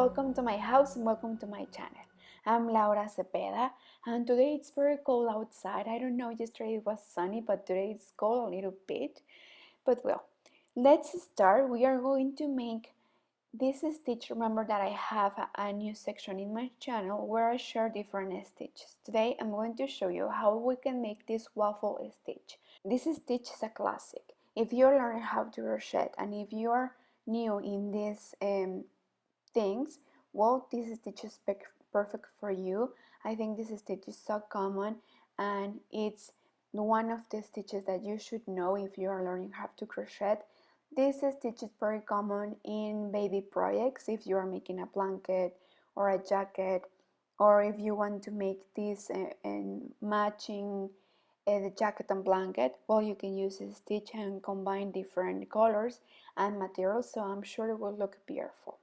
welcome to my house and welcome to my channel. I'm Laura Cepeda and today it's very cold outside. I don't know, yesterday it was sunny, but today it's cold a little bit. But well, let's start. We are going to make this stitch. Remember that I have a new section in my channel where I share different stitches. Today I'm going to show you how we can make this waffle stitch. This stitch is a classic. If you're learning how to crochet and if you're new in this things, well, this stitch is perfect for you. I think this stitch is so common and it's one of the stitches that you should know if you are learning how to crochet. This stitch is very common in baby projects, if you are making a blanket or a jacket, or if you want to make this matching the jacket and blanket. Well, you can use a stitch and combine different colors and materials, so I'm sure it will look beautiful.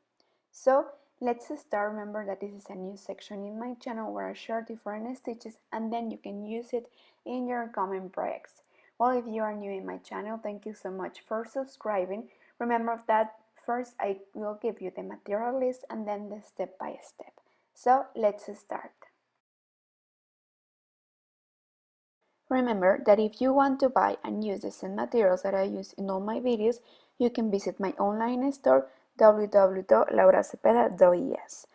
So let's start. Remember that this is a new section in my channel where I share different stitches and then you can use it in your common projects. Well, if you are new in my channel, thank you so much for subscribing. Remember that first I will give you the material list and then the step by step. So let's start. Remember that if you want to buy and use the same materials that I use in all my videos, you can visit my online store www.lauracepeda.es.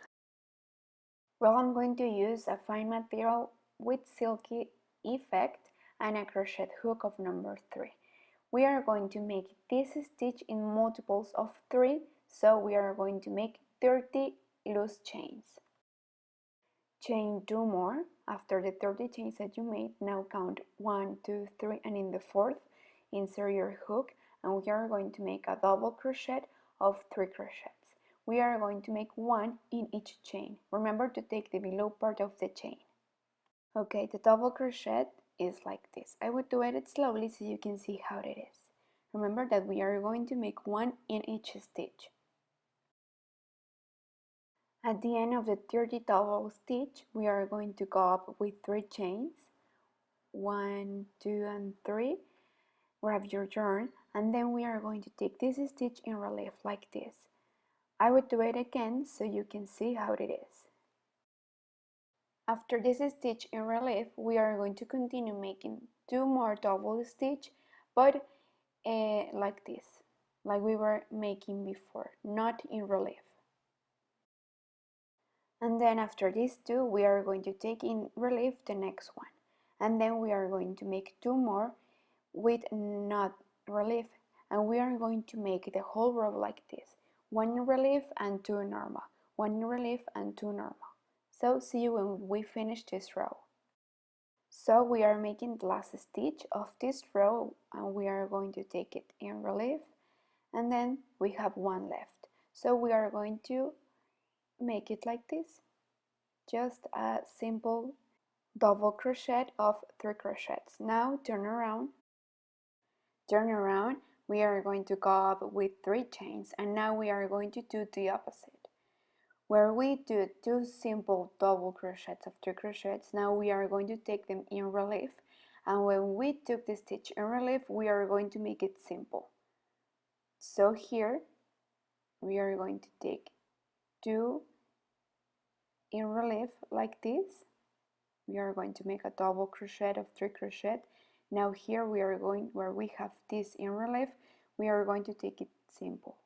Well, I'm going to use a fine material with silky effect and a crochet hook of number 3. We are going to make this stitch in multiples of 3, so we are going to make 30 loose chains. Chain 2 more. After the 30 chains that you made, now count 1, 2, 3, and in the 4th, insert your hook, and we are going to make a double crochet of 3 crochets. We are going to make 1 in each chain. Remember to take the below part of the chain. Okay, the double crochet is like this. I would do it slowly so you can see how it is. Remember that we are going to make 1 in each stitch. At the end of the 30 double stitch, we are going to go up with 3 chains. 1, 2, and 3. Grab your yarn, and then we are going to take this stitch in relief like this. I would do it again so you can see how it is. After this stitch in relief, we are going to continue making 2 more double stitch, but like this, like we were making before, not in relief. And then after these 2, we are going to take in relief the next one. And then we are going to make 2 more with not relief. And we are going to make the whole row like this. 1 in relief and 2 normal. 1 in relief and 2 normal. So see you when we finish this row. So we are making the last stitch of this row and we are going to take it in relief. And then we have 1 left. So we are going to make it like this, just a simple double crochet of 3 crochets. Now turn around, we are going to go up with 3 chains, and now we are going to do the opposite. Where we do 2 simple double crochets of 3 crochets, now we are going to take them in relief, and when we took the stitch in relief, we are going to make it simple. So here we are going to take 2 in relief like this. We are going to make a double crochet of 3 crochet. Now here we are going, where we have this in relief, we are going to take it simple.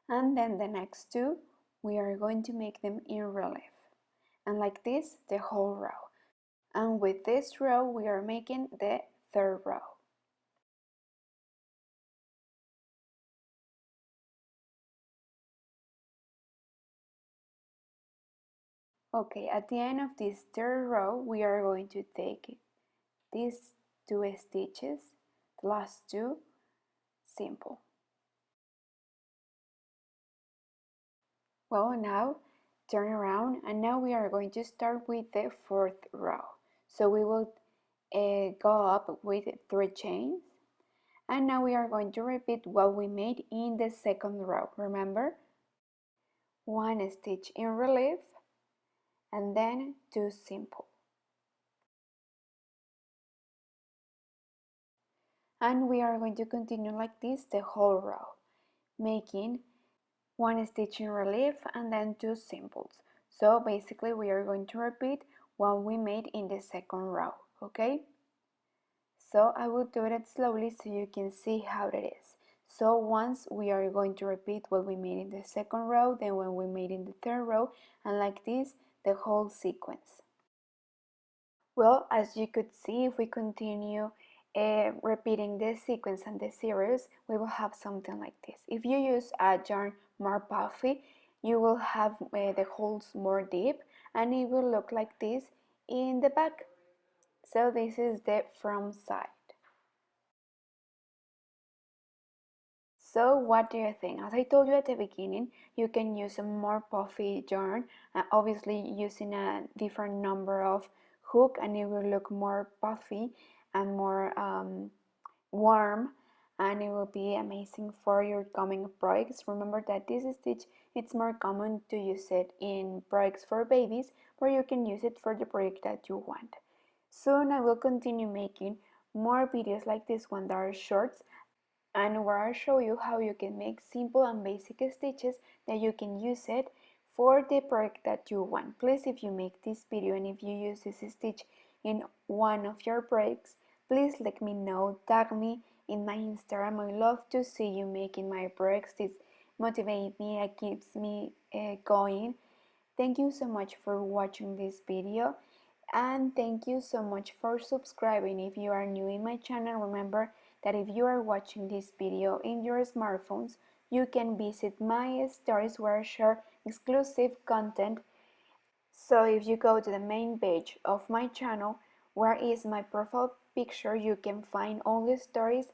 And then the next 2, we are going to make them in relief. And like this, the whole row. And with this row, we are making the 3rd row. Okay, at the end of this 3rd row, we are going to take these 2 stitches, the last 2, simple. Well, now turn around, and now we are going to start with the 4th row. So we will go up with 3 chains, and now we are going to repeat what we made in the 2nd row. Remember, 1 stitch in relief and then 2 simple. And we are going to continue like this the whole row, making one stitch in relief, and then 2 simples. So basically we are going to repeat what we made in the second row, okay? So I will do it slowly so you can see how it is. So once we are going to repeat what we made in the second row, then what we made in the third row, and like this, the whole sequence. Well, as you could see, if we continue repeating this sequence and the series, we will have something like this. If you use a yarn more puffy, you will have the holes more deep, and it will look like this in the back. So this is the front side. So what do you think? As I told you at the beginning, you can use a more puffy yarn, obviously using a different number of hook, and it will look more puffy and more warm, and it will be amazing for your coming projects. Remember that this stitch, it's more common to use it in projects for babies, but you can use it for the project that you want. Soon I will continue making more videos like this one that are shorts, and where I show you how you can make simple and basic stitches that you can use it for the project that you want. Please, if you make this video and if you use this stitch in one of your projects, please let me know, tag me in my Instagram. I love to see you making my projects. This motivates me, it keeps me going. Thank you so much for watching this video, and thank you so much for subscribing. If you are new in my channel, remember that if you are watching this video in your smartphones, you can visit my stories where I share exclusive content. So if you go to the main page of my channel, where is my profile picture, you can find all the stories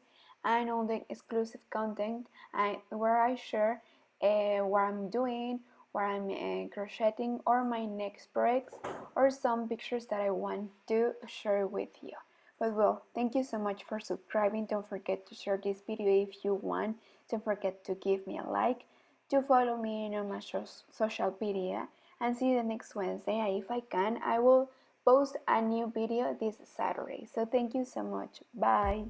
and all the exclusive content, and where I share what I'm doing, where I'm crocheting, or my next projects, or some pictures that I want to share with you. But well, thank you so much for subscribing. Don't forget to share this video if you want. Don't forget to give me a like, to follow me on my social media, and see you the next Wednesday. And if I can, I will post a new video this Saturday. So thank you so much. Bye.